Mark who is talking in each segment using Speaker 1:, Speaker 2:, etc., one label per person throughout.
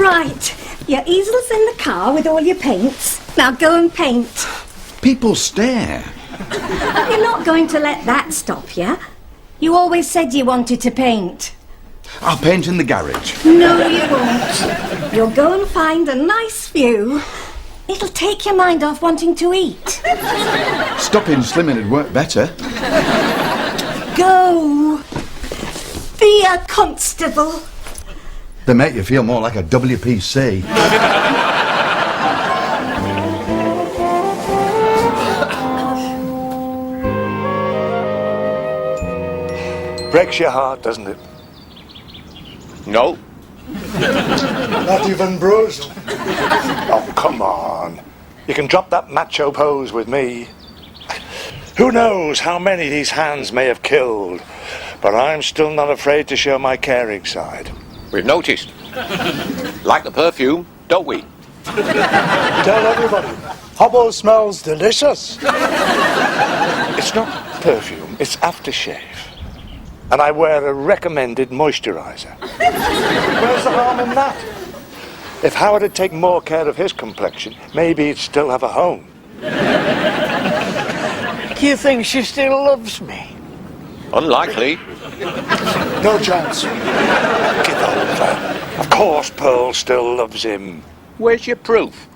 Speaker 1: Right, your easel's in the car with all your paints. Now go and paint.
Speaker 2: People stare.
Speaker 1: You're not going to let that stop you. You always said you wanted to paint.
Speaker 2: I'll paint in the garage.
Speaker 1: No, you won't. You'll go and find a nice view. It'll take your mind off wanting to eat.
Speaker 2: Stopping slimming would work better.
Speaker 1: Go. Be a constable.
Speaker 2: They make you feel more like a WPC.
Speaker 3: Breaks your heart, doesn't it?
Speaker 4: No.
Speaker 3: Not even bruised? Oh, come on. You can drop that macho pose with me. Who knows how many these hands may have killed, but I'm still not afraid to show my caring side.
Speaker 4: We've noticed. Like the perfume, don't we?
Speaker 3: Tell everybody, Hobbo smells delicious. It's not perfume, it's aftershave. And I wear a recommended moisturiser. Where's the harm in that? If Howard had taken more care of his complexion, maybe he'd still have a home.
Speaker 5: Do you think she still loves me?
Speaker 4: Unlikely.
Speaker 3: No chance. Get over. Of course Pearl still loves him.
Speaker 4: Where's your proof?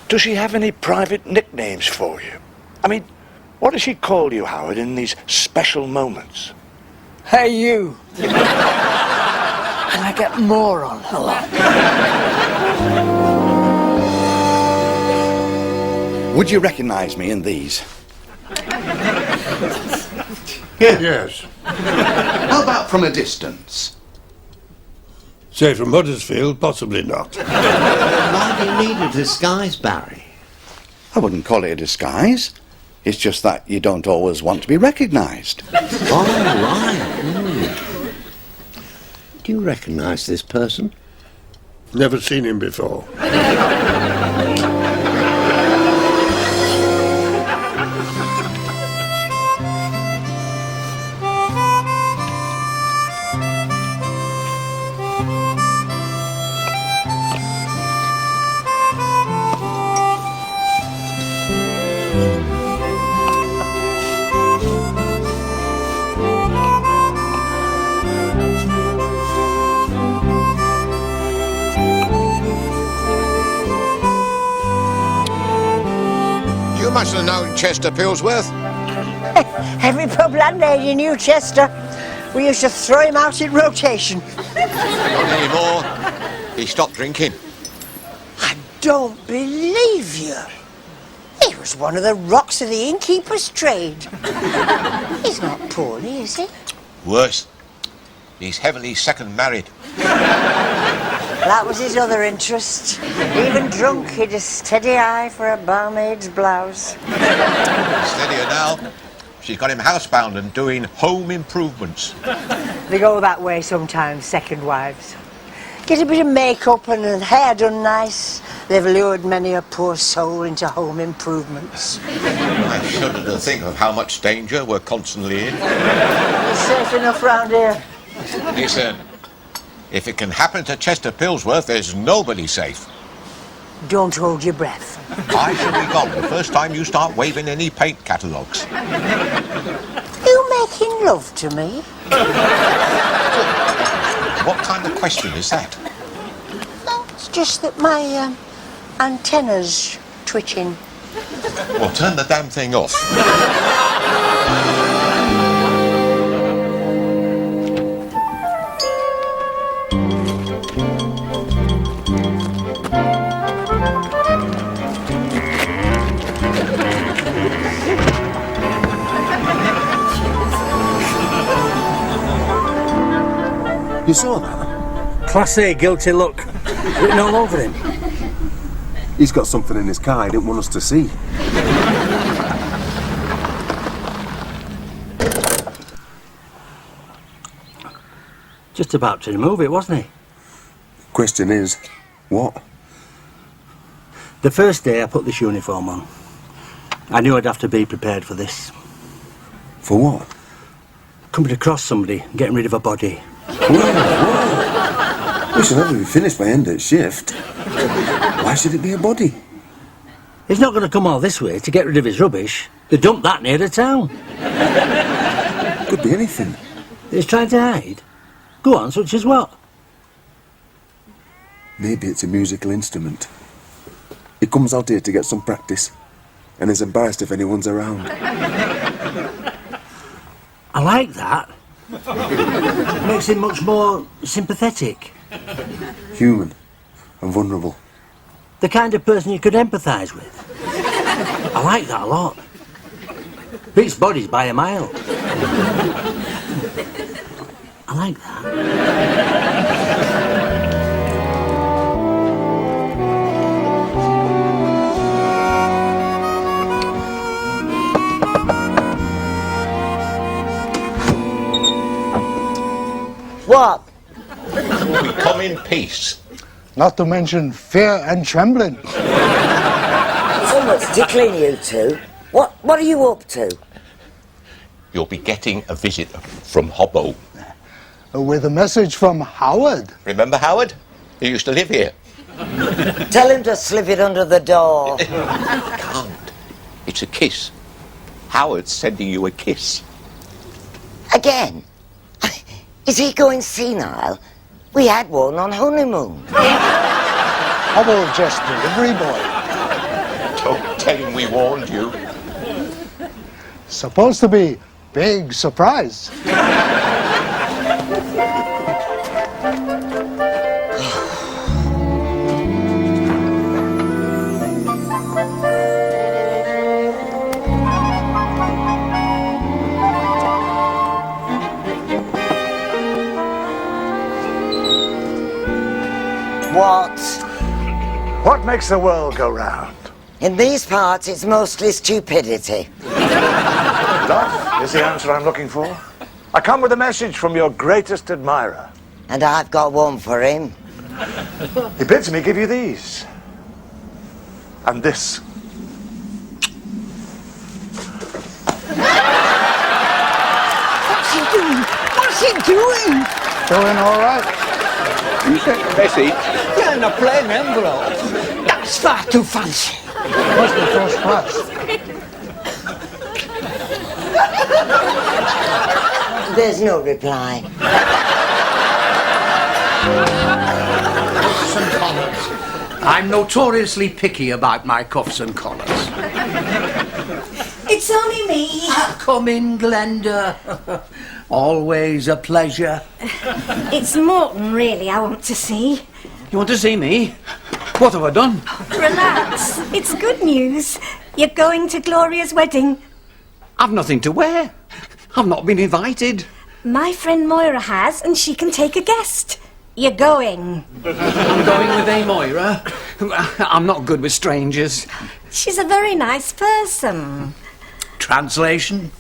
Speaker 3: Does she have any private nicknames for you? I mean, what does she call you, Howard, in these special moments?
Speaker 5: Hey, you. And I get moron a lot.
Speaker 2: Would you recognise me in these?
Speaker 6: Yes.
Speaker 2: How about from a distance?
Speaker 6: Say from Huddersfield, possibly not.
Speaker 7: Why do you need a disguise, Barry?
Speaker 2: I wouldn't call it a disguise. It's just that you don't always want to be recognised.
Speaker 7: Oh, right. Do you recognise this person?
Speaker 6: Never seen him before.
Speaker 4: You must have known Chester Pillsworth.
Speaker 5: Every pub landlady knew Chester. We used to throw him out in rotation.
Speaker 4: Not anymore. He stopped drinking.
Speaker 5: I don't believe you. He was one of the rocks of the innkeeper's trade. He's not poorly, is he?
Speaker 4: Worse. He's heavily second married.
Speaker 5: That was his other interest. Even drunk, he'd a steady eye for a barmaid's blouse.
Speaker 4: Steadier now. She's got him housebound and doing home improvements.
Speaker 5: They go that way sometimes, second wives. Get a bit of makeup and hair done nice. They've lured many a poor soul into home improvements.
Speaker 4: I shudder to think of how much danger we're constantly in.
Speaker 5: It's safe enough round here.
Speaker 4: Listen, if it can happen to Chester Pillsworth, there's nobody safe.
Speaker 5: Don't hold your breath.
Speaker 4: I shall be gone the first time you start waving any paint catalogues.
Speaker 5: You making love to me?
Speaker 4: What kind of question is that?
Speaker 5: It's just that my antenna's twitching.
Speaker 4: Well, turn the damn thing off.
Speaker 8: You saw that? Class A guilty look. Written all over him.
Speaker 9: He's got something in his car he didn't want us to see.
Speaker 8: Just about to remove it, wasn't he?
Speaker 9: Question is, what?
Speaker 8: The first day I put this uniform on, I knew I'd have to be prepared for this.
Speaker 9: For what?
Speaker 8: coming across somebody and getting rid of a body.
Speaker 9: We shall never be finished by end of shift. Why should it be a body?
Speaker 8: He's not going to come all this way to get rid of his rubbish. They dumped that near the town.
Speaker 9: Could be anything.
Speaker 8: He's trying to hide. Go on, such as what?
Speaker 9: Maybe it's a musical instrument. He comes out here to get some practice and is embarrassed if anyone's around.
Speaker 8: I like that. Makes him much more sympathetic.
Speaker 9: Human and vulnerable.
Speaker 8: The kind of person you could empathise with. I like that a lot. Beats bodies by a mile. I like that.
Speaker 5: What?
Speaker 4: We come in peace.
Speaker 3: Not to mention fear and trembling.
Speaker 5: Someone's tickling you two. What are you up to?
Speaker 4: You'll be getting a visit from Hobbo.
Speaker 3: With a message from Howard.
Speaker 4: Remember Howard? He used to live here.
Speaker 5: Tell him to slip it under the door.
Speaker 4: Can't. It's a kiss. Howard's sending you a kiss.
Speaker 5: Again? Is he going senile? We had one on honeymoon.
Speaker 3: Hubble just delivery boy.
Speaker 4: Don't tell him we warned you.
Speaker 3: Supposed to be big surprise.
Speaker 5: What?
Speaker 3: What makes the world go round?
Speaker 5: In these parts, it's mostly stupidity.
Speaker 3: Love is the answer I'm looking for. I come with a message from your greatest admirer.
Speaker 5: And I've got one for him.
Speaker 3: He bids me give you these. And this.
Speaker 5: What's he doing? What's he doing?
Speaker 3: Doing all right?
Speaker 4: You sent a message?
Speaker 5: Yeah, in a plain envelope. That's far too fancy.
Speaker 3: What's the first class?
Speaker 5: There's no reply.
Speaker 10: Cuffs and collars. I'm notoriously picky about my cuffs and collars.
Speaker 1: It's only me.
Speaker 10: Come in, Glenda. Always a pleasure.
Speaker 1: It's Morton, really, I want to see.
Speaker 10: You want to see me? What have I done?
Speaker 1: Relax. It's good news. You're going to Gloria's wedding.
Speaker 10: I've nothing to wear. I've not been invited.
Speaker 1: My friend Moira has, and she can take a guest. You're going.
Speaker 10: I'm going with A. Moira. I'm not good with strangers.
Speaker 1: She's a very nice person.
Speaker 10: Translation?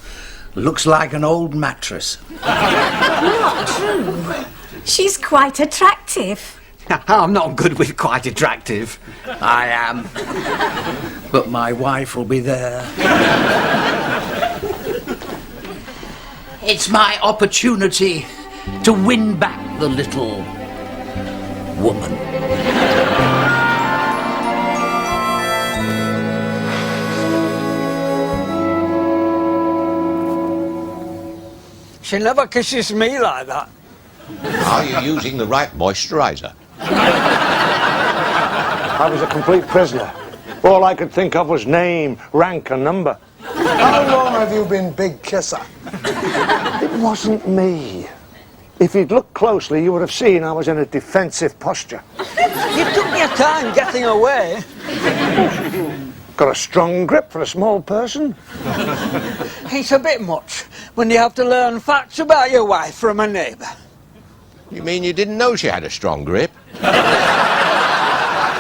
Speaker 10: Looks like an old mattress.
Speaker 1: Not true. She's quite attractive.
Speaker 10: I'm not good with quite attractive. I am. But my wife will be there. It's my opportunity to win back the little woman.
Speaker 11: She never kisses me like that.
Speaker 4: Are you using the right moisturiser?
Speaker 3: I was a complete prisoner. All I could think of was name, rank, and number. How long have you been big kisser? It wasn't me. If you'd looked closely, you would have seen I was in a defensive posture.
Speaker 11: You took your time getting away.
Speaker 3: Got a strong grip for a small person.
Speaker 11: It's a bit much when you have to learn facts about your wife from a neighbour.
Speaker 4: You mean you didn't know she had a strong grip?
Speaker 11: I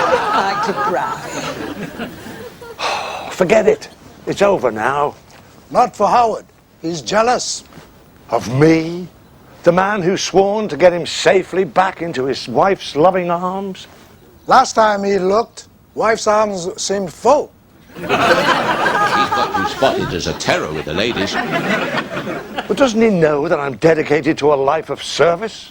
Speaker 11: don't like to cry.
Speaker 3: Forget it. It's over now. Not for Howard. He's jealous. Of me? The man who sworn to get him safely back into his wife's loving arms?
Speaker 12: Last time he looked, wife's arms seemed full.
Speaker 4: He's got you spotted as a terror with the ladies.
Speaker 3: But doesn't he know that I'm dedicated to a life of service?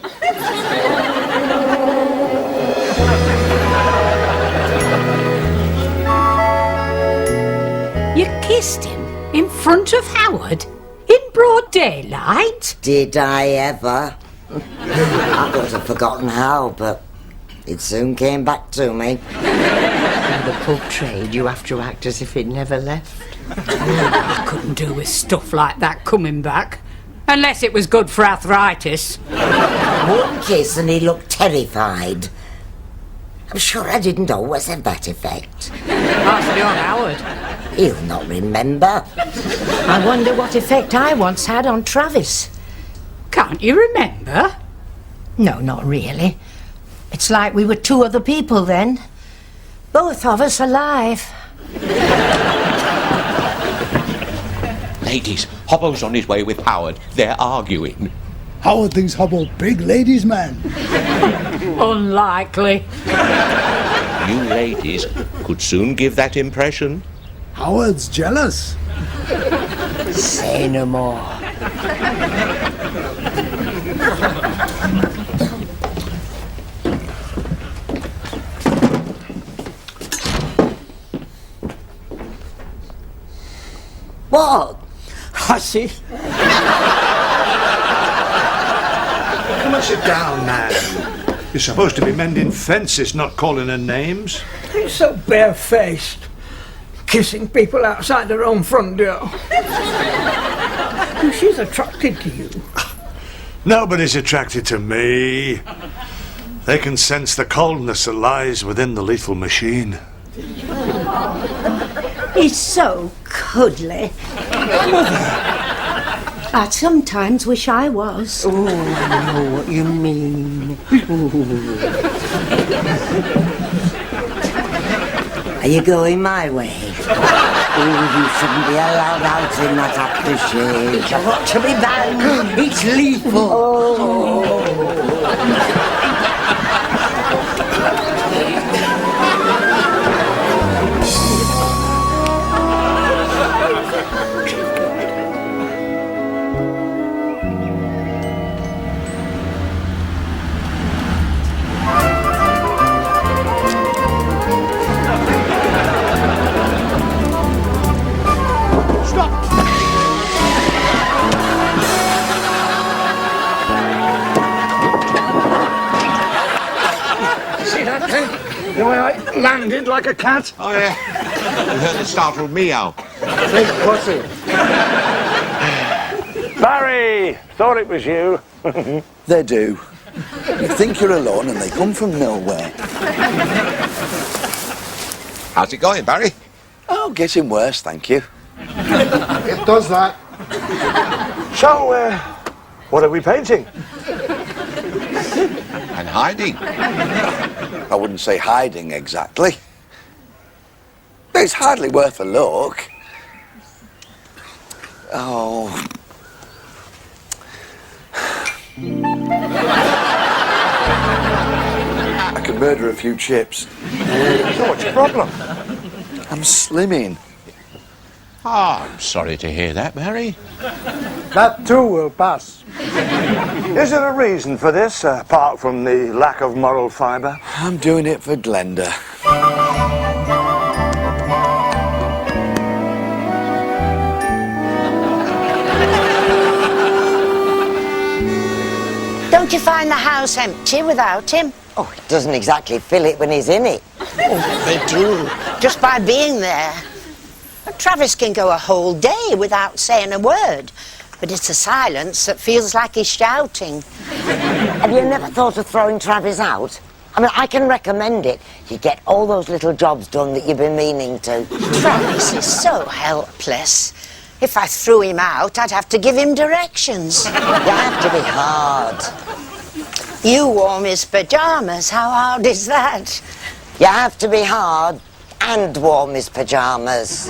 Speaker 13: You kissed him in front of Howard? In broad daylight?
Speaker 14: Did I ever? I would have forgotten how, but it soon came back to me.
Speaker 5: In the pub trade, you have to act as if it never left.
Speaker 13: I couldn't do with stuff like that coming back. Unless it was good for arthritis.
Speaker 14: One kiss and he looked terrified. I'm sure I didn't always have that effect.
Speaker 13: Ask John Howard.
Speaker 14: He'll not remember.
Speaker 5: I wonder what effect I once had on Travis.
Speaker 13: Can't you remember?
Speaker 5: No, not really. It's like we were two other people then. Both of us alive.
Speaker 4: Ladies, Hobbo's on his way with Howard. They're arguing.
Speaker 12: Howard thinks Hobbo big ladies man.
Speaker 13: Unlikely.
Speaker 4: You ladies could soon give that impression.
Speaker 12: Howard's jealous.
Speaker 5: Say no more.
Speaker 14: What?
Speaker 11: I see.
Speaker 3: Come and sit down, man. You're supposed to be mending fences, not calling her names.
Speaker 11: He's so barefaced. Kissing people outside their own front door. She's attracted to you.
Speaker 3: Nobody's attracted to me. They can sense the coldness that lies within the lethal machine.
Speaker 1: He's so cuddly. I sometimes wish I was.
Speaker 5: Oh, I know what you mean.
Speaker 14: Are you going my way? Oh, you shouldn't be allowed out in that aftershave.
Speaker 5: You've got to be banned.
Speaker 14: It's lethal.
Speaker 3: The way I landed like a cat.
Speaker 4: Oh, yeah. You heard the startled meow.
Speaker 3: Big pussy. Barry! Thought it was you.
Speaker 2: They do. You think you're alone and they come from nowhere.
Speaker 4: How's it going, Barry?
Speaker 2: Oh, getting worse, thank you.
Speaker 12: It does that.
Speaker 3: So, what are we painting?
Speaker 4: And hiding.
Speaker 2: I wouldn't say hiding exactly. But it's hardly worth a look. Oh. I could murder a few chips.
Speaker 3: So what's your problem?
Speaker 2: I'm slimming.
Speaker 4: Oh, I'm sorry to hear that, Barry.
Speaker 12: That too will pass.
Speaker 3: Is there a reason for this, apart from the lack of moral fibre?
Speaker 2: I'm doing it for Glenda.
Speaker 5: Don't you find the house empty without him?
Speaker 14: Oh, it doesn't exactly fill it when he's in it.
Speaker 5: Oh, they do. Just by being there. Travis can go a whole day without saying a word, but it's a silence that feels like he's shouting.
Speaker 14: Have you never thought of throwing Travis out? I mean, I can recommend it. You get all those little jobs done that you've been meaning to.
Speaker 5: Travis is so helpless. If I threw him out, I'd have to give him directions.
Speaker 14: You have to be hard.
Speaker 5: You warm his pyjamas. How hard is that?
Speaker 14: You have to be hard and warm his pyjamas.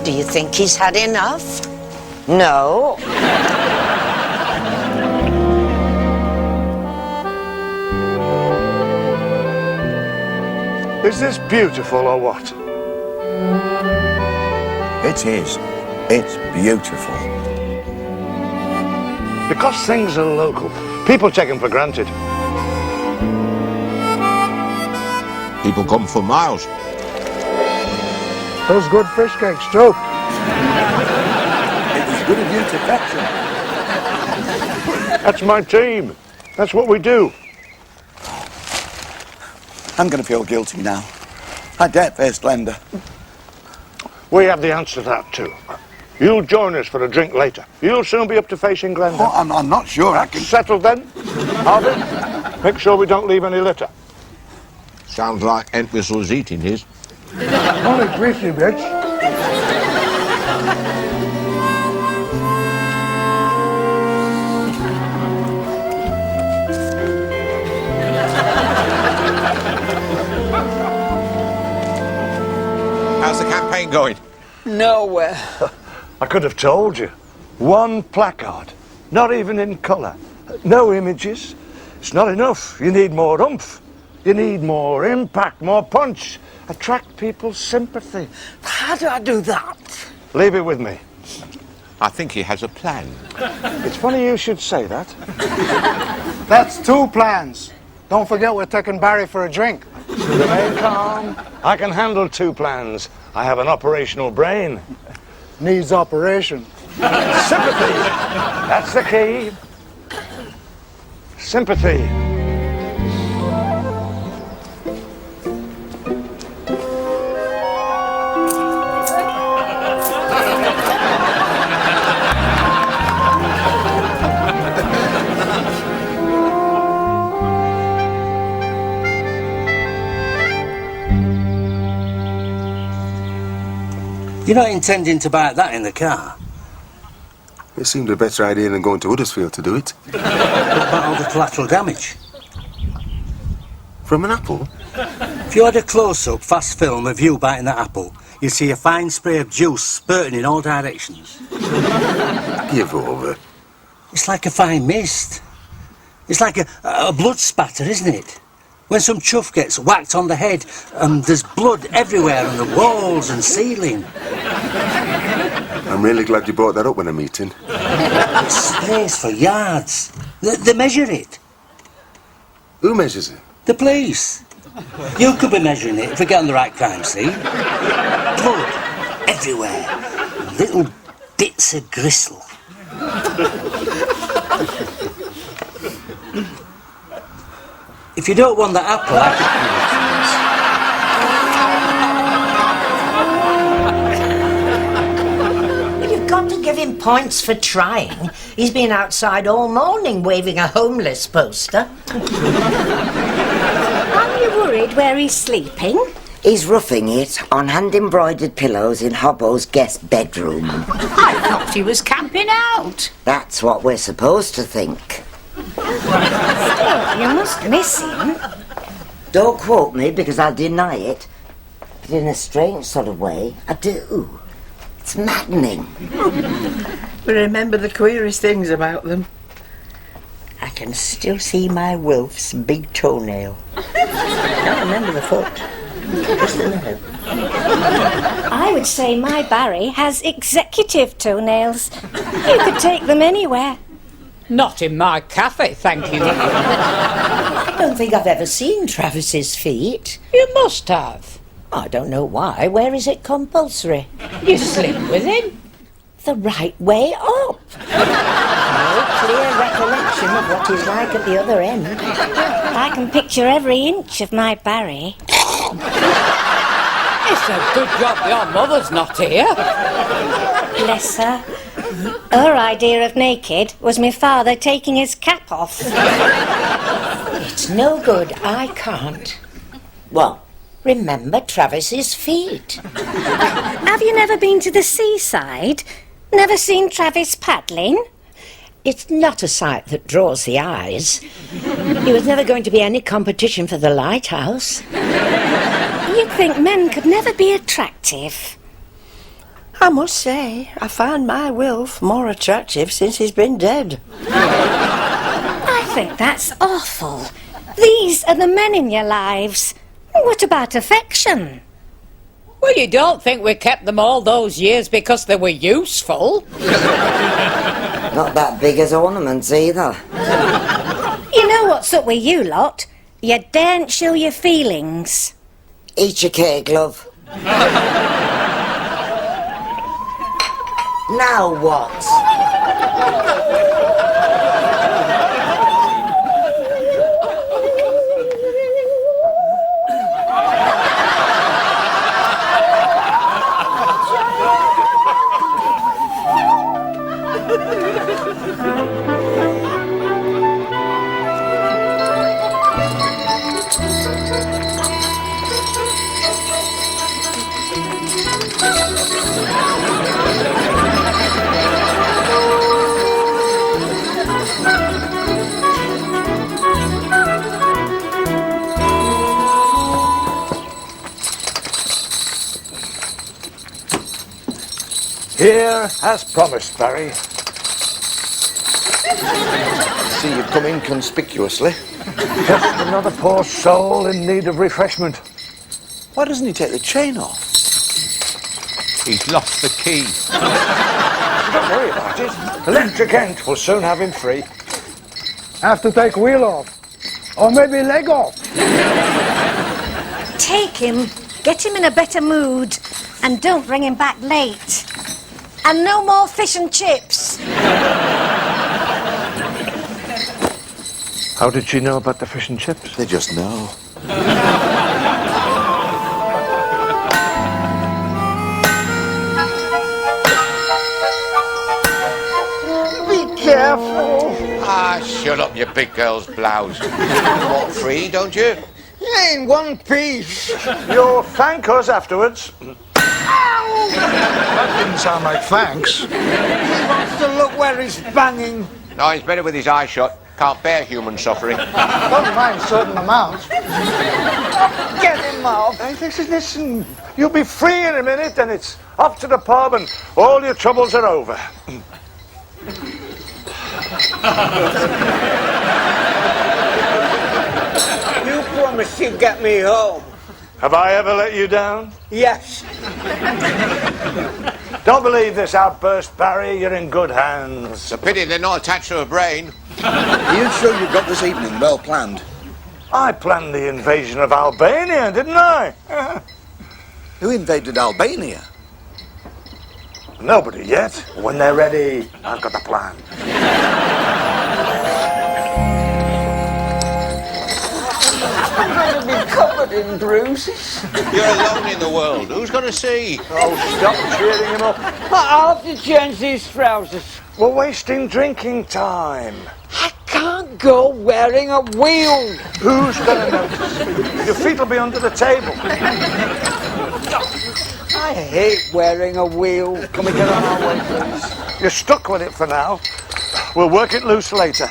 Speaker 5: Do you think he's had enough?
Speaker 14: No.
Speaker 3: Is this beautiful or what?
Speaker 2: It is. It's beautiful.
Speaker 3: Because things are local, people take them for granted.
Speaker 4: People come for miles.
Speaker 12: Those good fish cakes, too.
Speaker 2: It was good of you to fetch them.
Speaker 3: That's my team. That's what we do.
Speaker 2: I'm going to feel guilty now. I debt faced lender.
Speaker 3: We have the answer to that, too. You'll join us for a drink later. You'll soon be up to facing Glenda.
Speaker 2: Oh, I'm not sure I can...
Speaker 3: Settled then? Harvey, make sure we don't leave any litter.
Speaker 4: Sounds like Entwistle's eating his.
Speaker 12: Only greasy bits.
Speaker 4: How's the campaign going?
Speaker 11: Nowhere.
Speaker 3: I could have told you. One placard. Not even in colour. No images. It's not enough. You need more oomph. You need more impact, more punch. Attract people's sympathy.
Speaker 11: How do I do that?
Speaker 3: Leave it with me.
Speaker 4: I think he has a plan.
Speaker 3: It's funny you should say that.
Speaker 12: That's 2 plans. Don't forget we're taking Barry for a drink.
Speaker 3: Remain calm. I can handle 2 plans. I have an operational brain.
Speaker 12: Needs operation.
Speaker 3: Sympathy. That's the key. Sympathy.
Speaker 8: You're not intending to bite that in the car?
Speaker 9: It seemed a better idea than going to Huddersfield to do it.
Speaker 8: What about all the collateral damage?
Speaker 9: From an apple?
Speaker 8: If you had a close-up, fast film of you biting that apple, you'd see a fine spray of juice spurting in all directions.
Speaker 9: Give over.
Speaker 8: It's like a fine mist. It's like a blood spatter, isn't it? When some chuff gets whacked on the head and there's blood everywhere on the walls and ceiling.
Speaker 9: I'm really glad you brought that up when I'm eating.
Speaker 8: It's space for yards. They measure it.
Speaker 9: Who measures it?
Speaker 8: The police. You could be measuring it if we get on the right crime scene. Blood everywhere. Little bits of gristle. If you don't want that apple,
Speaker 5: You've got to give him points for trying. He's been outside all morning waving a homeless poster.
Speaker 1: Are you worried where he's sleeping?
Speaker 14: He's roughing it on hand-embroidered pillows in Hobbo's guest bedroom.
Speaker 13: I thought he was camping out.
Speaker 14: That's what we're supposed to think.
Speaker 1: Still, you must miss him.
Speaker 14: Don't quote me because I'll deny it. But in a strange sort of way, I do. It's maddening.
Speaker 5: But remember the queerest things about them. I can still see my Wilf's big toenail. Can't remember the foot. Just the nerve.
Speaker 1: I would say my Barry has executive toenails. You could take them anywhere.
Speaker 13: Not in my cafe, thank you.
Speaker 5: I don't think I've ever seen Travis's feet.
Speaker 13: You must have.
Speaker 5: I don't know why. Where is it compulsory?
Speaker 13: You sleep with him.
Speaker 5: The right way up. No clear recollection of what he's like at the other end.
Speaker 1: I can picture every inch of my Barry.
Speaker 13: It's a good job your mother's not here.
Speaker 1: Bless her. Her idea of naked was my father taking his cap off.
Speaker 5: It's no good. I can't. Well, remember Travis's feet.
Speaker 1: Have you never been to the seaside? Never seen Travis paddling?
Speaker 5: It's not a sight that draws the eyes. There was never going to be any competition for the lighthouse.
Speaker 1: You'd think men could never be attractive.
Speaker 5: I must say, I find my Wilf more attractive since he's been dead.
Speaker 1: I think that's awful. These are the men in your lives, What about affection?
Speaker 13: Well, you don't think we kept them all those years because they were useful?
Speaker 14: Not that big as ornaments either.
Speaker 1: You know what's up with you lot? You daren't show your feelings.
Speaker 14: Eat your cake, love. Now what?
Speaker 3: Here, as promised, Barry.
Speaker 2: See, you've come inconspicuously.
Speaker 3: Just another poor soul in need of refreshment.
Speaker 2: Why doesn't he take the chain off?
Speaker 4: He's lost the key.
Speaker 3: Don't worry about it. Electric Ent will soon have him free.
Speaker 12: Have to take wheel off. Or maybe leg off.
Speaker 1: Take him, get him in a better mood, and don't bring him back late. And no more fish and chips.
Speaker 3: How did she know about the fish and chips?
Speaker 2: They just know.
Speaker 11: Be careful.
Speaker 4: Ah, shut up, you big girl's blouse. You want free, don't you?
Speaker 11: In one piece.
Speaker 3: You'll thank us afterwards.
Speaker 12: That didn't sound like thanks.
Speaker 11: He wants to look where he's banging.
Speaker 4: No, he's better with his eye shut. Can't bear human suffering.
Speaker 12: Don't mind certain amounts.
Speaker 11: Get him off.
Speaker 3: Hey, listen. You'll be free in a minute, and it's off to the pub, and all your troubles are over.
Speaker 11: You promised you'd get me home.
Speaker 3: Have I ever let you down?
Speaker 11: Yes.
Speaker 3: Don't believe this outburst, Barry. You're in good hands.
Speaker 4: It's a pity they're not attached to a brain.
Speaker 2: Are you sure you've got this evening well planned?
Speaker 3: I planned the invasion of Albania, didn't I?
Speaker 2: Who invaded Albania?
Speaker 3: Nobody yet. When they're ready, I've got a plan.
Speaker 11: I'm going to be covered in bruises.
Speaker 4: You're alone in the world. Who's going to see?
Speaker 3: Oh, stop cheering him up.
Speaker 11: I'll have to change these trousers.
Speaker 3: We're wasting drinking time.
Speaker 11: I can't go wearing a wheel.
Speaker 3: Who's going to notice? Your feet will be under the table.
Speaker 11: I hate wearing a wheel.
Speaker 3: Can we get on our way, please? You're stuck with it for now. We'll work it loose later.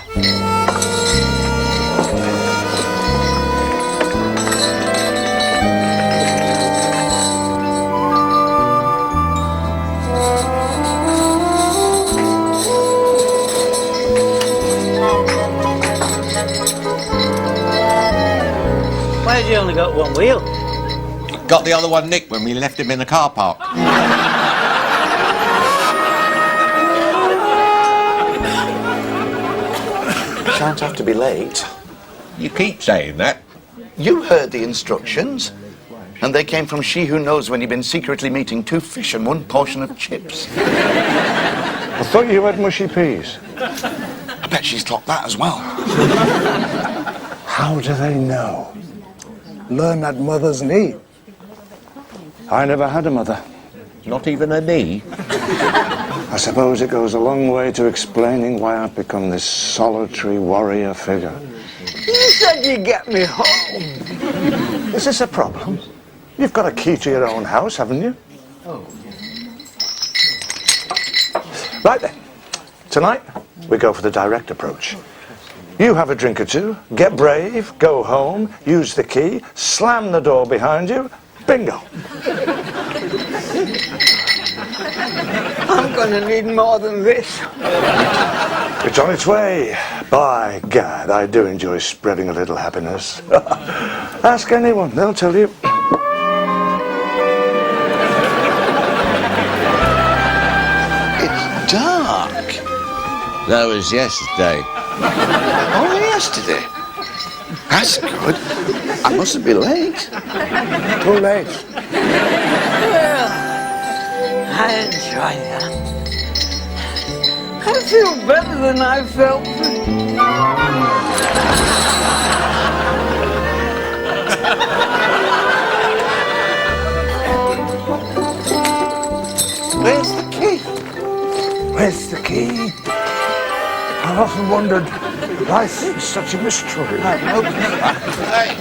Speaker 8: Why have you only got one wheel?
Speaker 4: Got the other one nicked when we left him in the car park.
Speaker 2: Shan't have to be late.
Speaker 4: You keep saying that.
Speaker 2: You heard the instructions. And they came from she who knows when you've been secretly meeting 2 fish and 1 portion of chips.
Speaker 3: I thought you had mushy peas.
Speaker 2: I bet she's clocked that as well.
Speaker 3: How do they know?
Speaker 12: Learn that mother's knee.
Speaker 3: I never had a mother.
Speaker 4: Not even a knee.
Speaker 3: I suppose it goes a long way to explaining why I've become this solitary warrior figure.
Speaker 11: You said you'd get me home.
Speaker 3: Is this a problem? You've got a key to your own house, haven't you? Right then. Tonight, we go for the direct approach. You have a drink or two, get brave, go home, use the key, slam the door behind you, bingo.
Speaker 11: I'm going to need more than this.
Speaker 3: It's on its way. By Gad, I do enjoy spreading a little happiness. Ask anyone, they'll tell you.
Speaker 2: It's dark.
Speaker 4: That was yesterday.
Speaker 2: Only yesterday. That's good. I mustn't be late.
Speaker 3: Too late.
Speaker 11: Well, I enjoy that. I feel better than I felt.
Speaker 2: Where's the key?
Speaker 3: Where's the key? I've often wondered, life is such a mystery.
Speaker 2: I've noticed.
Speaker 4: Hey,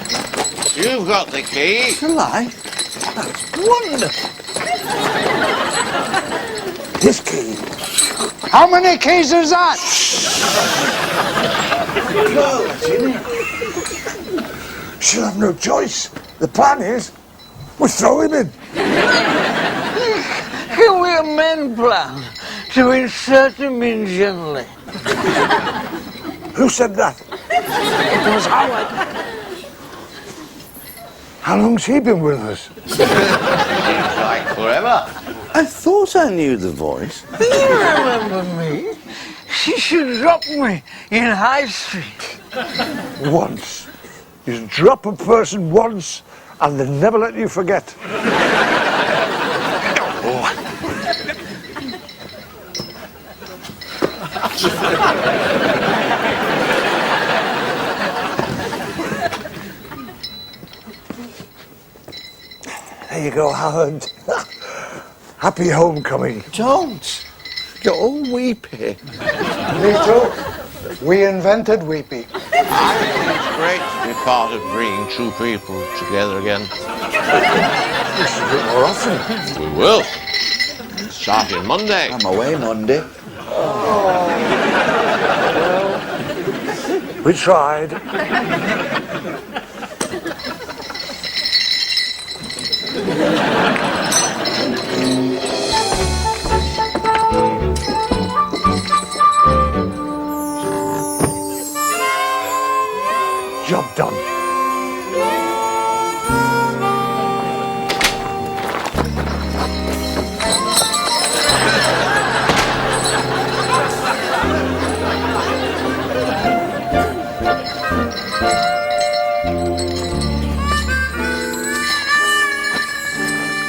Speaker 4: you've got the key.
Speaker 2: It's a lie. That's wonderful.
Speaker 3: This key.
Speaker 12: How many keys is that?
Speaker 3: No, that's in it. She'll have no choice. The plan is, we throw him in.
Speaker 11: Can we amend plan to insert him in gently?
Speaker 3: Who said that?
Speaker 11: It was Howard.
Speaker 3: How long's he been with us?
Speaker 4: Seems like forever.
Speaker 2: I thought I knew the voice.
Speaker 11: Do you remember me? She should drop me in High Street.
Speaker 3: Once. You drop a person once, and they never let you forget. There you go, Howard. Happy homecoming.
Speaker 2: Don't. You're all weepy.
Speaker 12: Me too. We invented Weepy.
Speaker 4: I think it's great to be part of bringing two people together again.
Speaker 3: We should do it more often.
Speaker 4: We will. Starting Monday.
Speaker 2: I'm away Monday.
Speaker 3: We tried. Job done.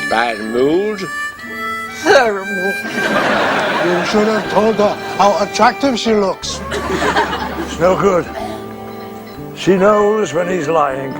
Speaker 4: Bad mood.
Speaker 11: Terrible.
Speaker 12: You should have told her how attractive she looks.
Speaker 3: It's no good. She knows when he's lying.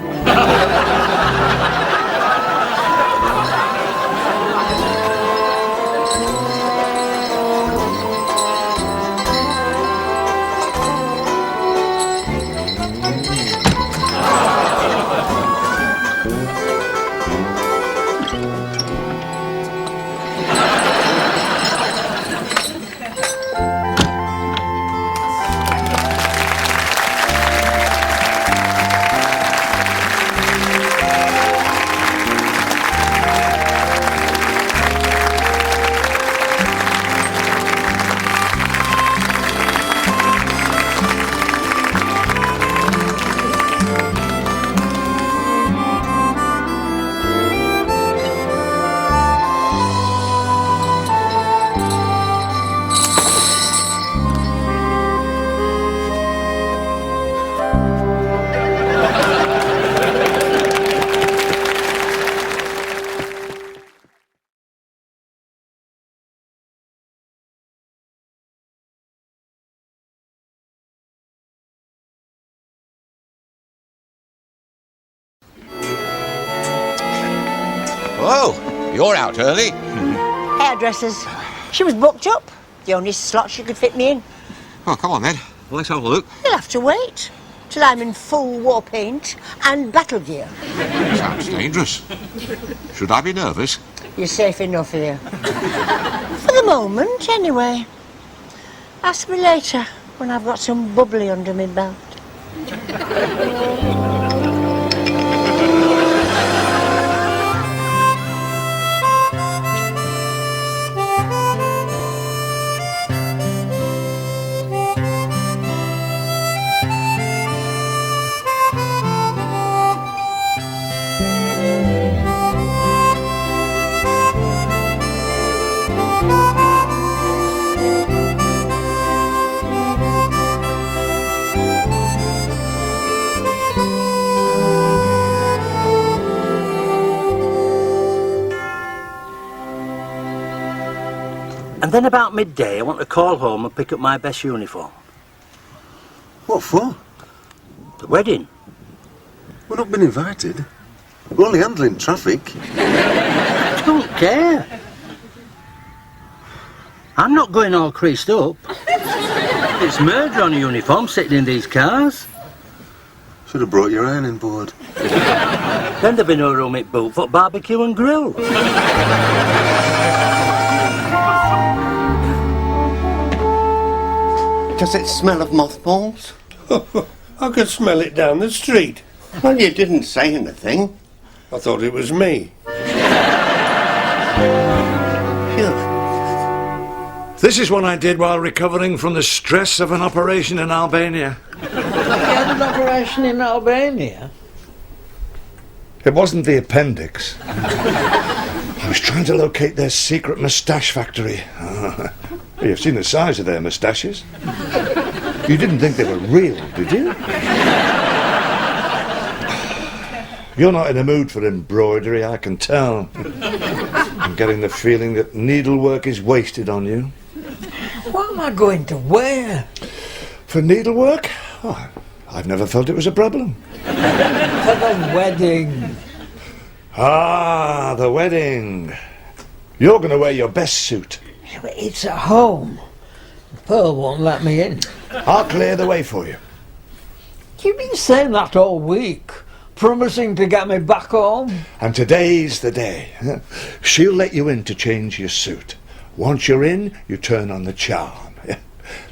Speaker 4: Oh, you're out early.
Speaker 15: Hairdressers. She was booked up. The only slot she could fit me in.
Speaker 4: Oh, come on then. Let's have a look.
Speaker 15: You'll have to wait till I'm in full war paint and battle gear.
Speaker 4: Sounds dangerous. Should I be nervous?
Speaker 15: You're safe enough here. For the moment, anyway. Ask me later when I've got some bubbly under my belt.
Speaker 8: And then about midday, I want to call home and pick up my best uniform.
Speaker 9: What for?
Speaker 8: The wedding.
Speaker 9: We're not been invited. We're only handling traffic.
Speaker 8: I don't care. I'm not going all creased up. It's murder on a uniform sitting in these cars.
Speaker 9: Should have brought your ironing board.
Speaker 8: Then there'd be no room at boot for barbecue and grill.
Speaker 7: Does it smell of mothballs?
Speaker 6: I could smell it down the street.
Speaker 7: Well, you didn't say anything.
Speaker 6: I thought it was me.
Speaker 3: This is what I did while recovering from the stress of an operation in Albania.
Speaker 11: You had an operation in Albania?
Speaker 3: It wasn't the appendix. I was trying to locate their secret moustache factory. You've seen the size of their moustaches. You didn't think they were real, did you? You're not in the mood for embroidery, I can tell. I'm getting the feeling that needlework is wasted on you.
Speaker 11: What am I going to wear?
Speaker 3: For needlework? Oh, I've never felt it was a problem.
Speaker 11: For the wedding.
Speaker 3: Ah, the wedding. You're going to wear your best suit.
Speaker 11: Yeah, but it's at home. Pearl won't let me in.
Speaker 3: I'll clear the way for you.
Speaker 11: You've been saying that all week, promising to get me back home.
Speaker 3: And today's the day. She'll let you in to change your suit. Once you're in, you turn on the charm.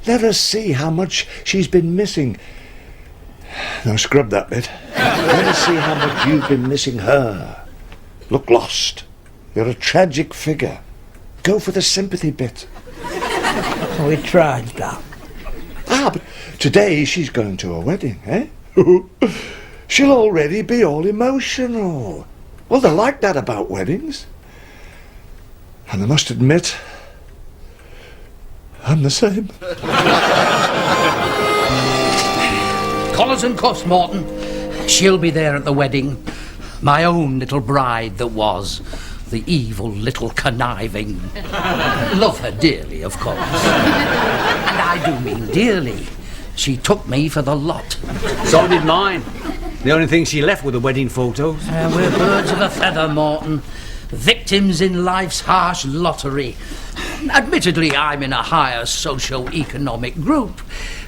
Speaker 3: Let us see how much she's been missing. Now scrub that bit. Let us see how much you've been missing her. Look lost. You're a tragic figure. Go for the sympathy bit.
Speaker 11: We tried that.
Speaker 3: Ah, but today she's going to a wedding, eh? She'll already be all emotional. Well, they like that about weddings. And I must admit, I'm the same.
Speaker 10: Collars and cuffs, Morton. She'll be there at the wedding. My own little bride that was. The evil little conniving. Love her dearly, of course. And I do mean dearly. She took me for the lot.
Speaker 16: So did mine. The only thing she left were the wedding photos.
Speaker 10: We're birds of a feather, Morton. Victims in life's harsh lottery. Admittedly, I'm in a higher socio-economic group,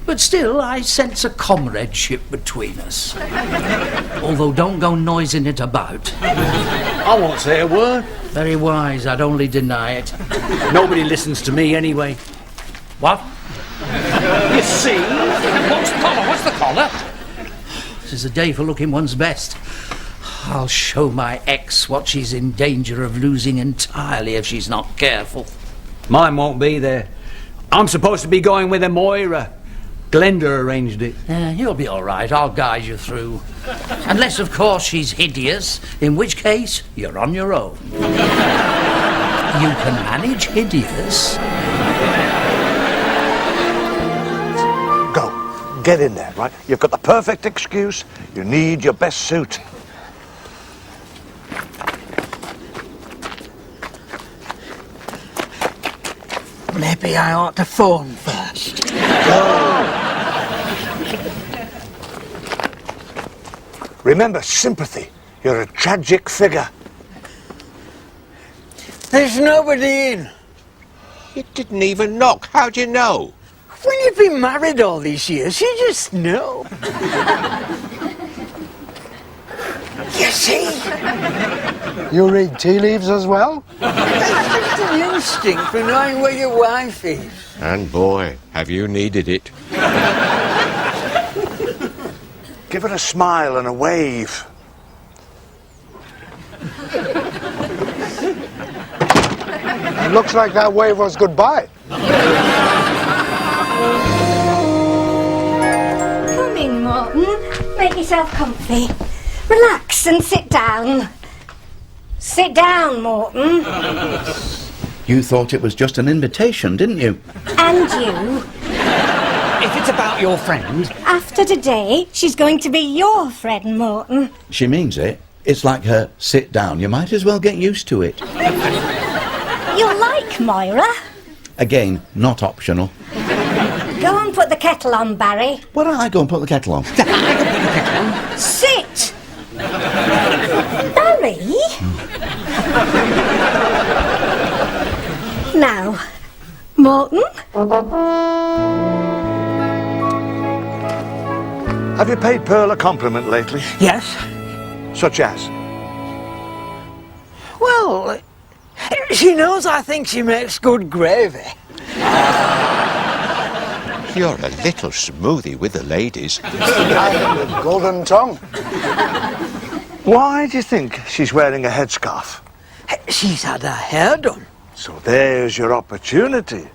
Speaker 10: but still I sense a comradeship between us. Although don't go noising it about.
Speaker 16: I won't say a word.
Speaker 10: Very wise, I'd only deny it.
Speaker 16: Nobody listens to me anyway.
Speaker 10: What?
Speaker 16: You see?
Speaker 10: What's the collar? What's the collar? This is a day for looking one's best. I'll show my ex what she's in danger of losing entirely if she's not careful.
Speaker 16: Mine won't be there. I'm supposed to be going with a Moira. Glenda arranged it.
Speaker 10: You'll be all right. I'll guide you through. Unless, of course, she's hideous, in which case, you're on your own. You can manage hideous.
Speaker 3: Go. Get in there, right? You've got the perfect excuse. You need your best suit.
Speaker 11: Maybe I ought to phone first.
Speaker 3: Remember, sympathy. You're a tragic figure.
Speaker 11: There's nobody in.
Speaker 4: You didn't even knock. How'd you know?
Speaker 11: When you've been married all these years, you just know. You see?
Speaker 12: You read tea leaves as well?
Speaker 11: That's just an instinct for knowing where your wife is.
Speaker 4: And boy, have you needed it.
Speaker 3: Give her a smile and a wave.
Speaker 12: It looks like that wave was goodbye.
Speaker 1: Come in, Morton. Make yourself comfy. Relax and sit down. Sit down, Morton.
Speaker 2: You thought it was just an invitation, didn't you?
Speaker 1: And you.
Speaker 16: If it's about your friend...
Speaker 1: After today, she's going to be your friend, Morton.
Speaker 2: She means it. It's like her sit down. You might as well get used to it.
Speaker 1: You're like Moira.
Speaker 17: Again, not optional.
Speaker 1: Go and put the kettle on, Barry.
Speaker 17: Why don't I go and put the kettle on?
Speaker 1: Sit! Barry? Now, Morton?
Speaker 3: Have you paid Pearl a compliment lately?
Speaker 11: Yes.
Speaker 3: Such as?
Speaker 11: Well, she knows I think she makes good gravy.
Speaker 4: You're a little smoothie with the ladies.
Speaker 12: With golden tongue.
Speaker 3: Why do you think she's wearing a headscarf?
Speaker 11: She's had her hair done.
Speaker 3: So there's your opportunity.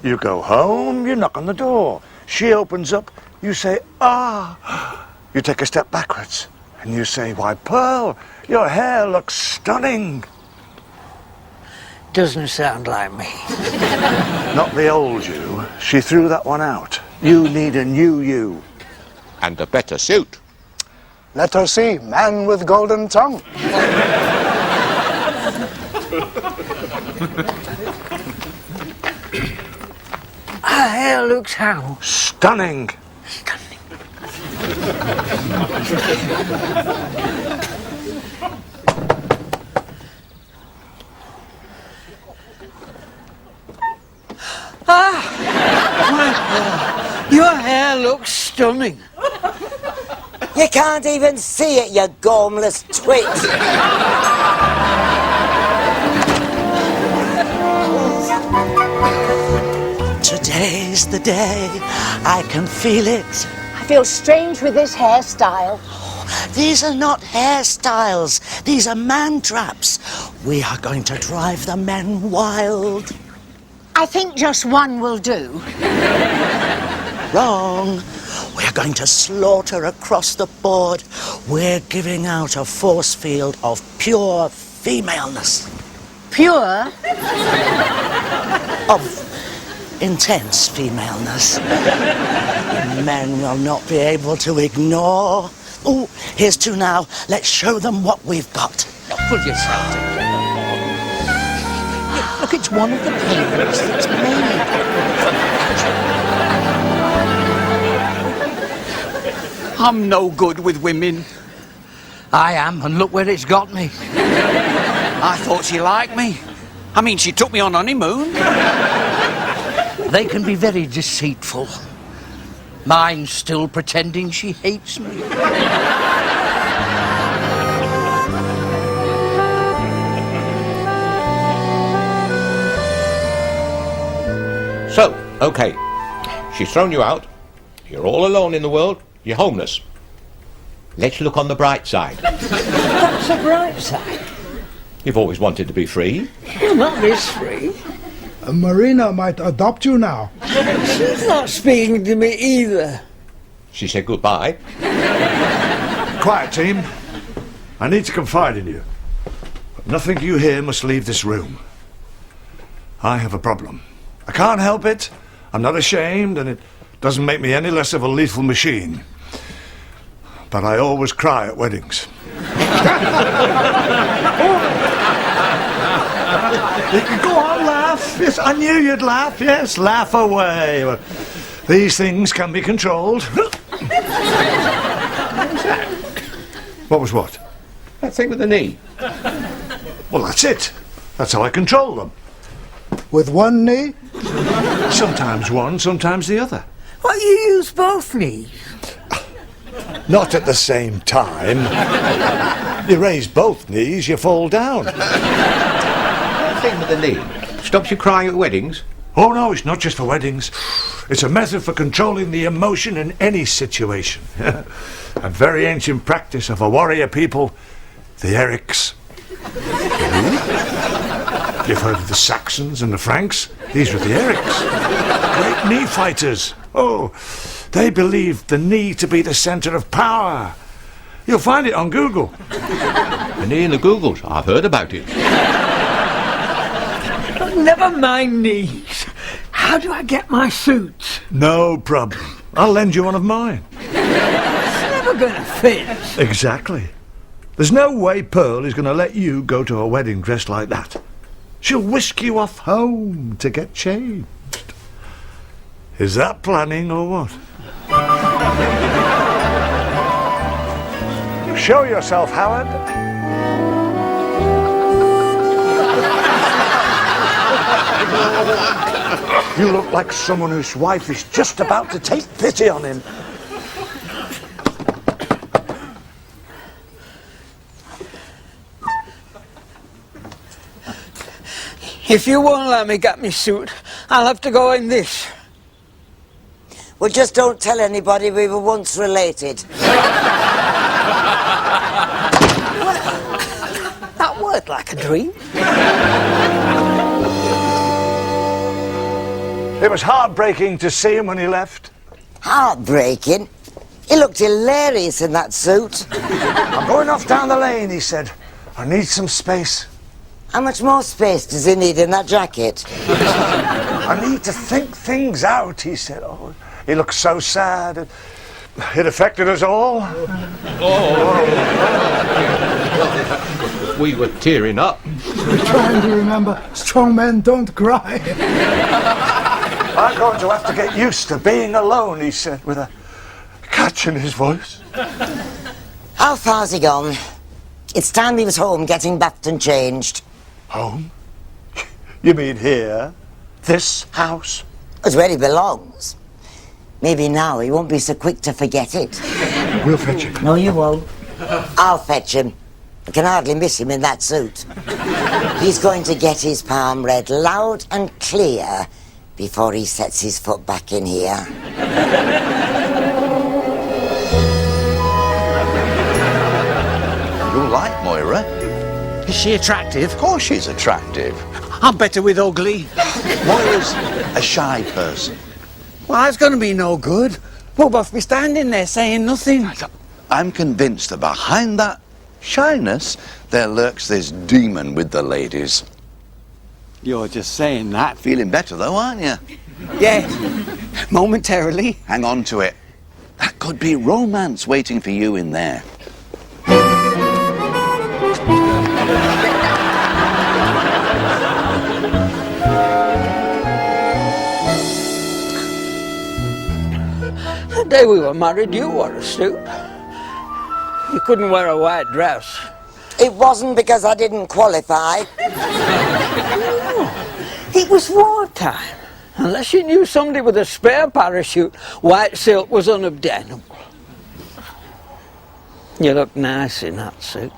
Speaker 3: You go home, you knock on the door. She opens up, you say, ah. You take a step backwards, and you say, why, Pearl, your hair looks stunning.
Speaker 11: Doesn't sound like me.
Speaker 3: Not the old you. She threw that one out. You need a new you.
Speaker 4: And a better suit.
Speaker 12: Let her see, man with golden tongue.
Speaker 11: Her hair looks how?
Speaker 3: Stunning.
Speaker 11: Your hair looks stunning.
Speaker 14: You can't even see it, you gormless twit.
Speaker 8: Today's the day, I can feel it.
Speaker 15: I feel strange with this hairstyle.
Speaker 8: These are not hairstyles, these are man traps. We are going to drive the men wild.
Speaker 15: I think just one will do.
Speaker 8: Wrong. We're going to slaughter across the board. We're giving out a force field of pure femaleness.
Speaker 15: Pure?
Speaker 8: Of intense femaleness. Men will not be able to ignore. Oh, here's two now. Let's show them what we've got.
Speaker 10: Pull yourself together.
Speaker 8: Look, it's one of the parents that's made.
Speaker 16: I'm no good with women.
Speaker 10: I am, and look where it's got me.
Speaker 16: I thought she liked me. I mean, she took me on honeymoon.
Speaker 10: They can be very deceitful. Mine's still pretending she hates me.
Speaker 4: So, okay. She's thrown you out. You're all alone in the world. You're homeless. Let's look on the bright side.
Speaker 11: That's the bright side.
Speaker 4: You've always wanted to be free.
Speaker 11: Well, not this free.
Speaker 12: Marina might adopt you now.
Speaker 11: She's not speaking to me either.
Speaker 4: She said goodbye.
Speaker 3: Quiet, team. I need to confide in you. But nothing you hear must leave this room. I have a problem. I can't help it. I'm not ashamed, and it doesn't make me any less of a lethal machine. But I always cry at weddings. You can go on, laugh. Yes, I knew you'd laugh. Yes, laugh away. Well, these things can be controlled. What was what?
Speaker 4: That thing with the knee.
Speaker 3: Well, that's it. That's how I control them.
Speaker 12: With one knee?
Speaker 3: Sometimes one, sometimes the other.
Speaker 11: Well, you use both knees.
Speaker 3: Not at the same time. You raise both knees, you fall down.
Speaker 4: That thing with the knee stops you crying at weddings?
Speaker 3: Oh, no, it's not just for weddings. It's a method for controlling the emotion in any situation. A very ancient practice of a warrior people, the Erics. You've heard of the Saxons and the Franks? These were the Erics. Great knee fighters. Oh, they believed the knee to be the centre of power. You'll find it on Google.
Speaker 4: The knee in the Googles. I've heard about it.
Speaker 11: But never mind knees. How do I get my suit?
Speaker 3: No problem. I'll lend you one of mine.
Speaker 11: It's never gonna fit.
Speaker 3: Exactly. There's no way Pearl is going to let you go to a wedding dressed like that. She'll whisk you off home to get changed. Is that planning or what? Show yourself, Howard. You look like someone whose wife is just about to take pity on him.
Speaker 11: If you won't let me get me suit, I'll have to go in this.
Speaker 14: Well, just don't tell anybody we were once related.
Speaker 11: That worked like a dream.
Speaker 3: It was heartbreaking to see him when he left.
Speaker 14: Heartbreaking? He looked hilarious in that suit.
Speaker 3: I'm going off down the lane, he said. I need some space.
Speaker 14: How much more space does he need in that jacket?
Speaker 3: I need to think things out, he said. Oh, he looked so sad. It affected us all.
Speaker 4: We were tearing up.
Speaker 12: We're trying to remember, strong men don't cry.
Speaker 3: I'm going to have to get used to being alone, he said, with a catch in his voice.
Speaker 14: How far's he gone? It's time he was home getting bathed and changed.
Speaker 3: Home? You mean here? This house?
Speaker 14: It's where he belongs. Maybe now he won't be so quick to forget it.
Speaker 3: We'll fetch him.
Speaker 14: No, you won't. I'll fetch him. I can hardly miss him in that suit. He's going to get his palm read loud and clear before he sets his foot back in here.
Speaker 2: You like Moira?
Speaker 16: Is she attractive?
Speaker 2: Of course she's attractive.
Speaker 16: I'm better with ugly.
Speaker 2: Moira's a shy person.
Speaker 11: Well, that's going to be no good. We'll both be standing there saying nothing.
Speaker 2: I'm convinced that behind that shyness, there lurks this demon with the ladies.
Speaker 11: You're just saying that.
Speaker 2: Feeling better though, aren't you?
Speaker 11: Yeah, momentarily.
Speaker 2: Hang on to it. That could be romance waiting for you in there.
Speaker 11: The day we were married, you wore a suit. You couldn't wear a white dress.
Speaker 14: It wasn't because I didn't qualify.
Speaker 11: It was wartime. Unless you knew somebody with a spare parachute, white silk was unobtainable. You look nice in that suit.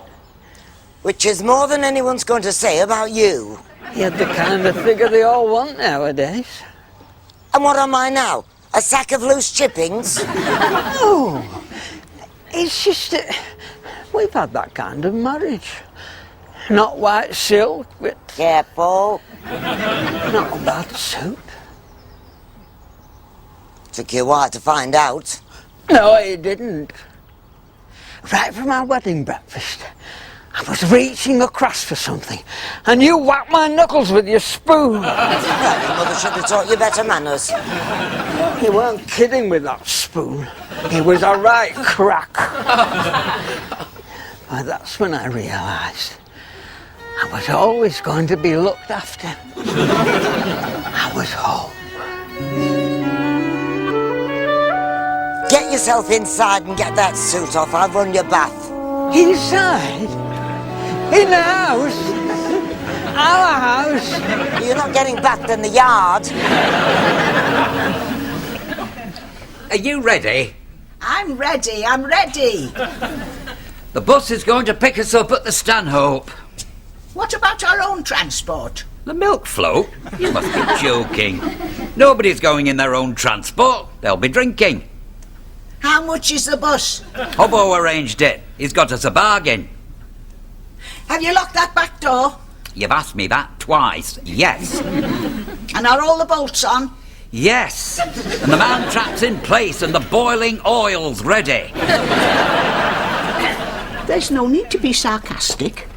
Speaker 14: Which is more than anyone's going to say about you.
Speaker 11: You're the kind of figure they all want nowadays.
Speaker 14: And what am I now? A sack of loose chippings?
Speaker 11: No. It's just that we've had that kind of marriage. Not white silk, but...
Speaker 14: Careful.
Speaker 11: Not a bad suit.
Speaker 14: Took you a while to find out.
Speaker 11: No, it didn't. Right from our wedding breakfast, I was reaching across for something, and you whacked my knuckles with your spoon.
Speaker 14: Well, your mother should have taught you better manners.
Speaker 11: You weren't kidding with that spoon. It was a right crack. Well, that's when I realised I was always going to be looked after. I was home.
Speaker 14: Get yourself inside and get that suit off. I'll run your bath.
Speaker 11: Inside? In the house? Our house?
Speaker 14: You're not getting bathed in the yard.
Speaker 10: Are you ready?
Speaker 18: I'm ready.
Speaker 10: The bus is going to pick us up at the Stanhope.
Speaker 18: What about our own transport?
Speaker 10: The milk float? You must be joking. Nobody's going in their own transport. They'll be drinking.
Speaker 18: How much is the bus?
Speaker 10: Hobbo arranged it. He's got us a bargain.
Speaker 18: Have you locked that back door?
Speaker 10: You've asked me that twice. Yes.
Speaker 18: And are all the bolts on?
Speaker 10: Yes. And the man trap's in place and the boiling oil's ready.
Speaker 18: There's no need to be sarcastic.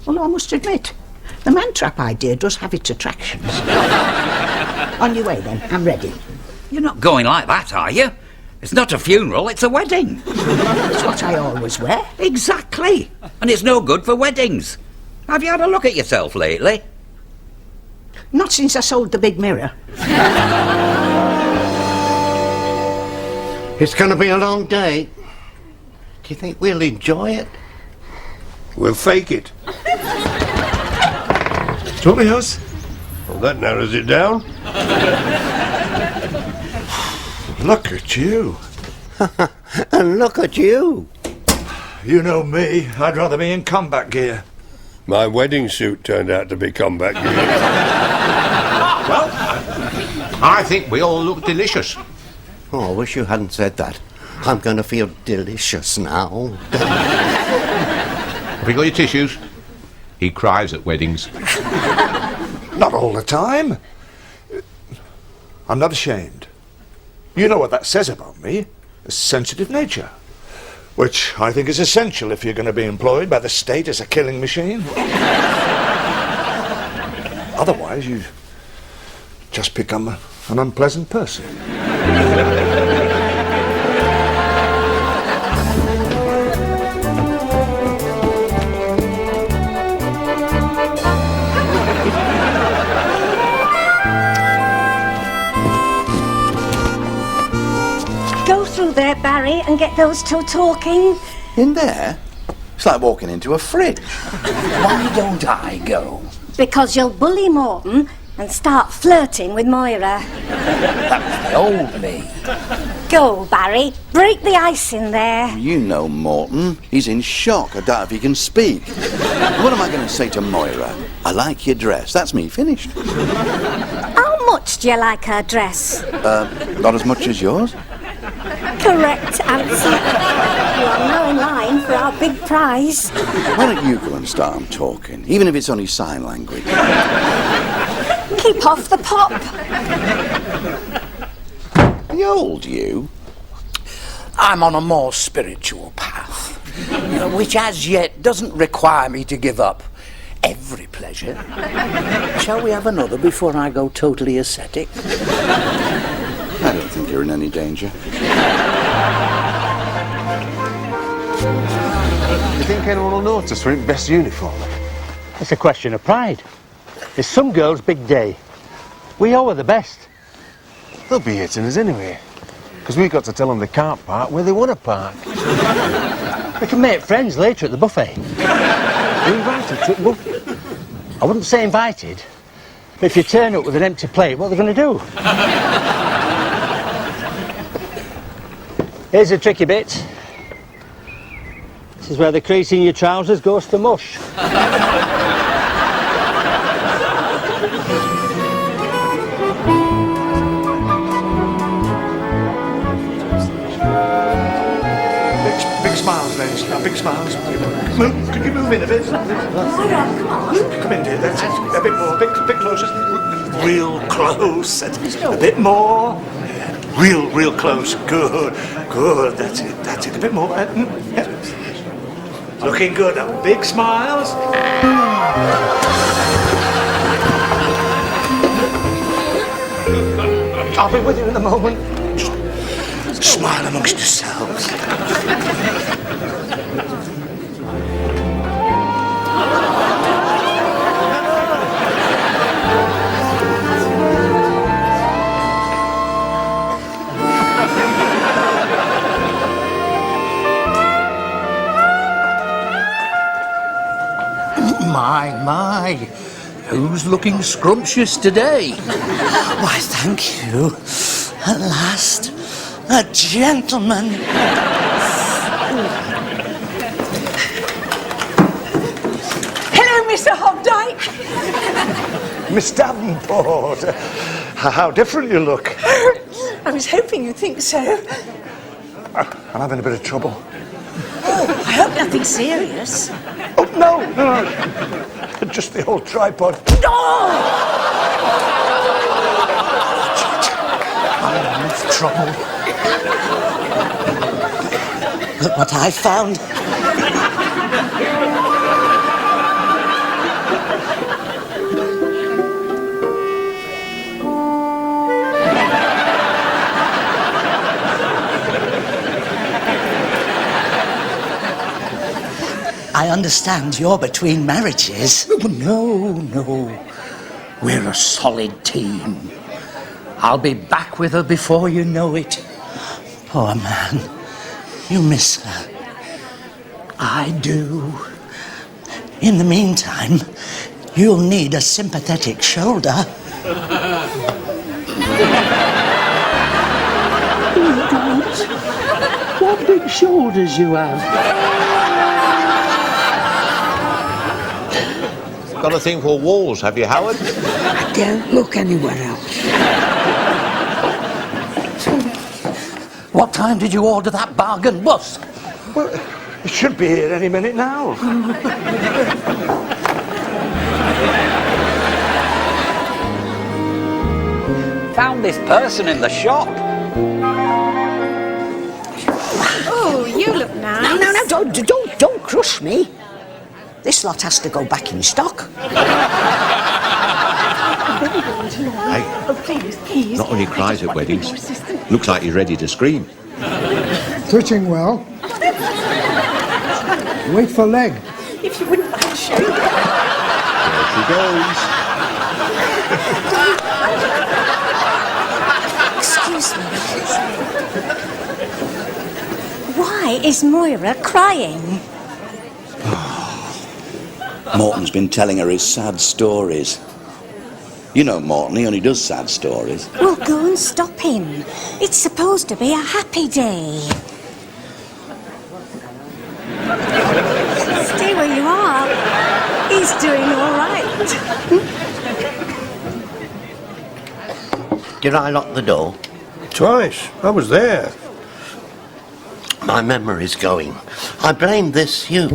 Speaker 18: Although I must admit, the man-trap idea does have its attractions. On your way then, I'm ready.
Speaker 10: You're not going like that, are you? It's not a funeral, it's a wedding.
Speaker 18: That's what I always wear.
Speaker 10: Exactly. And it's no good for weddings.
Speaker 16: Have you had a look at yourself lately?
Speaker 18: Not since I sold the big mirror.
Speaker 7: It's going to be a long day. Do you think we'll enjoy it?
Speaker 6: We'll fake it. Something else? Well, that narrows it down. Look at you.
Speaker 7: And look at you.
Speaker 3: You know me, I'd rather be in combat gear.
Speaker 6: My wedding suit turned out to be combat gear.
Speaker 4: Well, I think we all look delicious.
Speaker 7: Oh, I wish you hadn't said that. I'm going to feel delicious now.
Speaker 4: Have you got your tissues? He cries at weddings.
Speaker 3: Not all the time. I'm not ashamed. You know what that says about me? A sensitive nature. Which I think is essential if you're going to be employed by the state as a killing machine. Otherwise, you just become an unpleasant person.
Speaker 1: Go through there, Barry, and get those two talking.
Speaker 2: In there? It's like walking into a fridge.
Speaker 10: Why don't I go?
Speaker 1: Because you'll bully Morton and start flirting with Moira.
Speaker 10: That was the old me.
Speaker 1: Go, Barry. Break the ice in there.
Speaker 2: You know Morton. He's in shock. I doubt if he can speak. What am I going to say to Moira? I like your dress. That's me finished.
Speaker 1: How much do you like her dress?
Speaker 2: Not as much as yours.
Speaker 1: Correct answer. You are now in line for our big prize.
Speaker 2: Why don't you go and start 'em talking, even if it's only sign language?
Speaker 1: Keep off the pop.
Speaker 2: Are you old, you?
Speaker 10: I'm on a more spiritual path, which as yet doesn't require me to give up every pleasure. Shall we have another before I go totally ascetic?
Speaker 2: I don't think you're in any danger.
Speaker 19: You think anyone will notice we're in best uniform?
Speaker 8: It's a question of pride. It's some girls' big day. We owe her the best.
Speaker 19: They'll be hitting us anyway, because we got to tell them they can't park where they want to park.
Speaker 8: We can make friends later at the buffet.
Speaker 19: Are you invited to the buffet?
Speaker 8: I wouldn't say invited. But if you turn up with an empty plate, what are they going to do? Here's a tricky bit. This is where the crease in your trousers goes to mush.
Speaker 3: Big smiles, ladies. Big smiles. Move. Could you move in a bit? Come in, dear. That's it. A bit more. Bit closer. Real close. A bit more. Real close. Good. That's it. A bit more. Yeah. Looking good. Big smiles. I'll be with you in a moment. Just smile amongst yourselves.
Speaker 10: My, who's looking scrumptious today?
Speaker 11: Why, thank you. At last, a gentleman.
Speaker 18: Hello, Mr. Hogdyke.
Speaker 3: Miss Davenport, how different you look.
Speaker 18: I was hoping you'd think so.
Speaker 3: I'm having a bit of trouble.
Speaker 18: Oh, I hope nothing serious.
Speaker 3: Oh, no. Just the old tripod.
Speaker 11: I'm in trouble. Look what I found. I
Speaker 8: I understand you're between marriages.
Speaker 10: No. We're a solid team. I'll be back with her before you know it.
Speaker 8: Poor man. You miss her.
Speaker 10: I do.
Speaker 8: In the meantime, you'll need a sympathetic shoulder.
Speaker 10: What big shoulders you have.
Speaker 4: Got a thing for walls, have you, Howard?
Speaker 11: I don't look anywhere else.
Speaker 10: What time did you order that bargain bus?
Speaker 3: Well, it should be here any minute now.
Speaker 16: Found this person in the shop.
Speaker 15: Oh, you look nice.
Speaker 18: No, don't crush me. This lot has to go back in stock.
Speaker 4: Hey,
Speaker 15: Please.
Speaker 4: not only cries at weddings. Looks like he's ready to scream.
Speaker 12: Twitching well. Wait for leg.
Speaker 15: If you wouldn't mind showing.
Speaker 4: There she goes.
Speaker 1: Excuse me. Why is Moira crying?
Speaker 17: Morton's been telling her his sad stories. You know Morton, he only does sad stories.
Speaker 1: Well, go and stop him. It's supposed to be a happy day. Stay where you are. He's doing all right.
Speaker 7: Did I lock the door?
Speaker 6: Twice. I was there.
Speaker 7: My memory's going. I blame this you.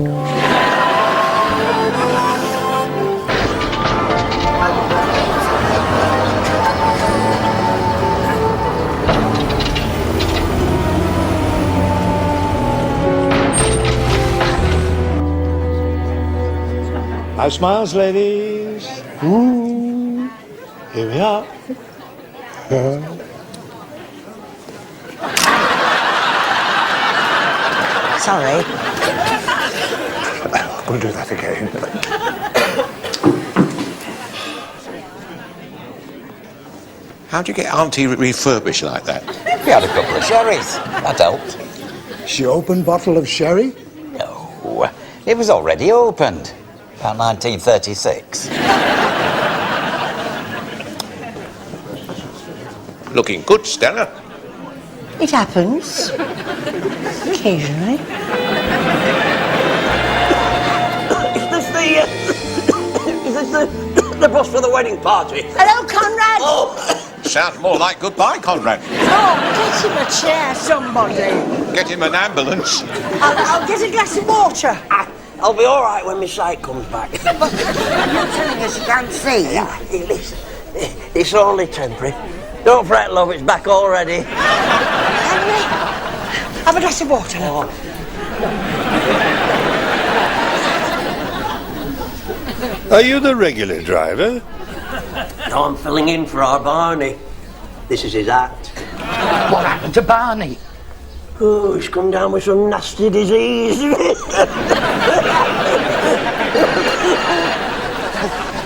Speaker 3: Now smiles, ladies. Ooh, here we are.
Speaker 18: Sorry.
Speaker 3: We'll do that again.
Speaker 4: How'd you get Auntie refurbished like that?
Speaker 16: We had a couple of sherries. That helped.
Speaker 12: She opened bottle of sherry?
Speaker 16: No, it was already opened. About 1936.
Speaker 4: Looking good, Stella.
Speaker 15: It happens. Occasionally.
Speaker 16: Is this the bus for the wedding party?
Speaker 15: Hello, Conrad!
Speaker 16: Oh!
Speaker 4: Sounds more like goodbye, Conrad.
Speaker 15: Oh, get him a chair, somebody.
Speaker 4: Get him an ambulance.
Speaker 15: I'll get a glass of water.
Speaker 16: I'll be all right when my sight comes back.
Speaker 14: You're telling us you can't see?
Speaker 16: It's only temporary. Don't fret, love, it's back already.
Speaker 15: Henry, have a glass of water.
Speaker 16: Oh.
Speaker 6: Are you the regular driver?
Speaker 16: No, I'm filling in for our Barney. This is his act.
Speaker 10: What happened to Barney?
Speaker 16: Oh, he's come down with some nasty disease.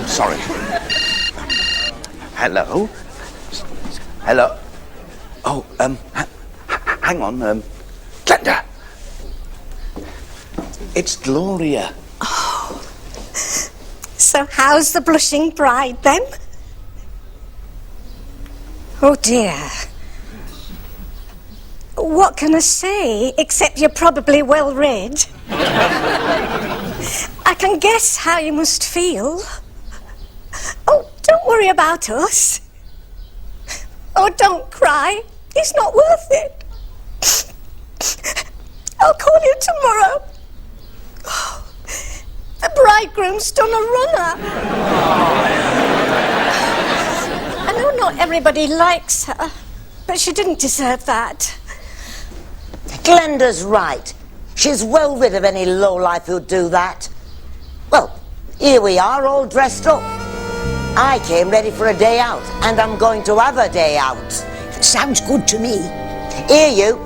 Speaker 2: Sorry. Hello? Hello? Oh, hang on, Glenda. It's Gloria.
Speaker 1: Oh. So how's the blushing bride, then? Oh, dear. What can I say, except you're probably well read? I can guess how you must feel. Oh, don't worry about us. Oh, don't cry. It's not worth it. I'll call you tomorrow. Oh, the bridegroom's done a runner. I know not everybody likes her, but she didn't deserve that.
Speaker 14: Glenda's right. She's well rid of any lowlife who'd do that. Well, here we are, all dressed up. I came ready for a day out, and I'm going to have a day out.
Speaker 18: Sounds good to me.
Speaker 14: Here, you.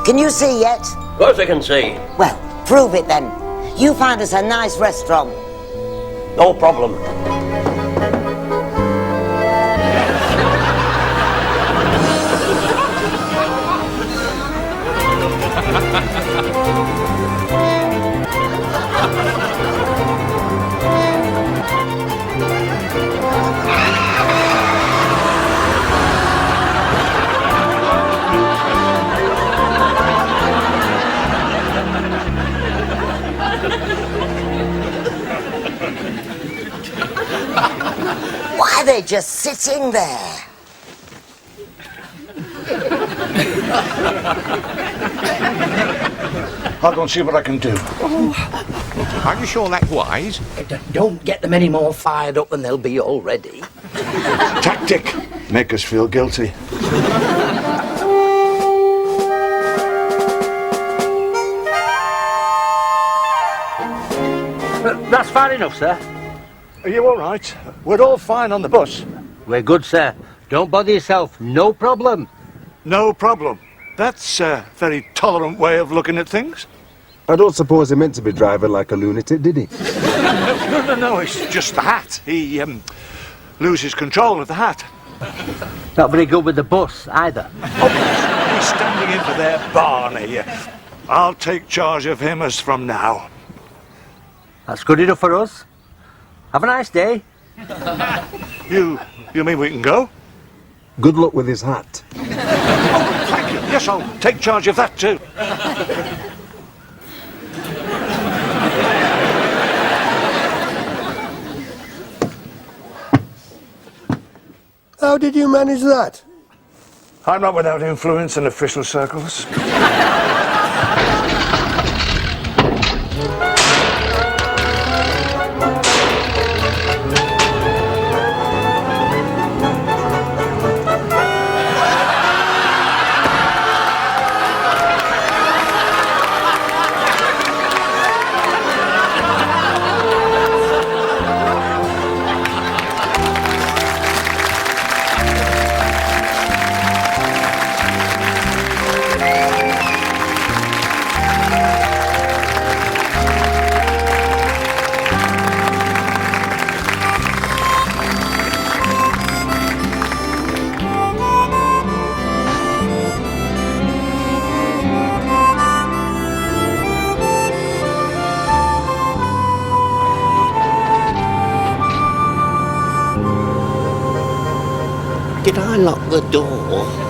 Speaker 14: Can you see yet?
Speaker 16: Of course I can see.
Speaker 14: Well, prove it then. You find us a nice restaurant.
Speaker 7: No problem.
Speaker 14: Why are they just sitting there?
Speaker 3: I'll go and see what I can do.
Speaker 4: Are you sure that's wise?
Speaker 5: Don't get them any more fired up than they'll be already.
Speaker 3: Tactic. Make us feel guilty.
Speaker 8: That's far enough, sir.
Speaker 3: Are you all right? We're all fine on the bus.
Speaker 8: We're good, sir. Don't bother yourself. No problem.
Speaker 3: No problem. That's a very tolerant way of looking at things.
Speaker 9: I don't suppose he meant to be driving like a lunatic, did he?
Speaker 3: No, it's just the hat. He loses control of the hat.
Speaker 8: Not very good with the bus, either.
Speaker 3: He's standing in for their Barney. I'll take charge of him as from now.
Speaker 8: That's good enough for us. Have a nice day.
Speaker 3: You mean we can go?
Speaker 9: Good luck with his hat.
Speaker 3: Oh, thank you. Yes, I'll take charge of that too.
Speaker 6: How did you manage that?
Speaker 3: I'm not without influence in official circles.
Speaker 7: Did I lock the door?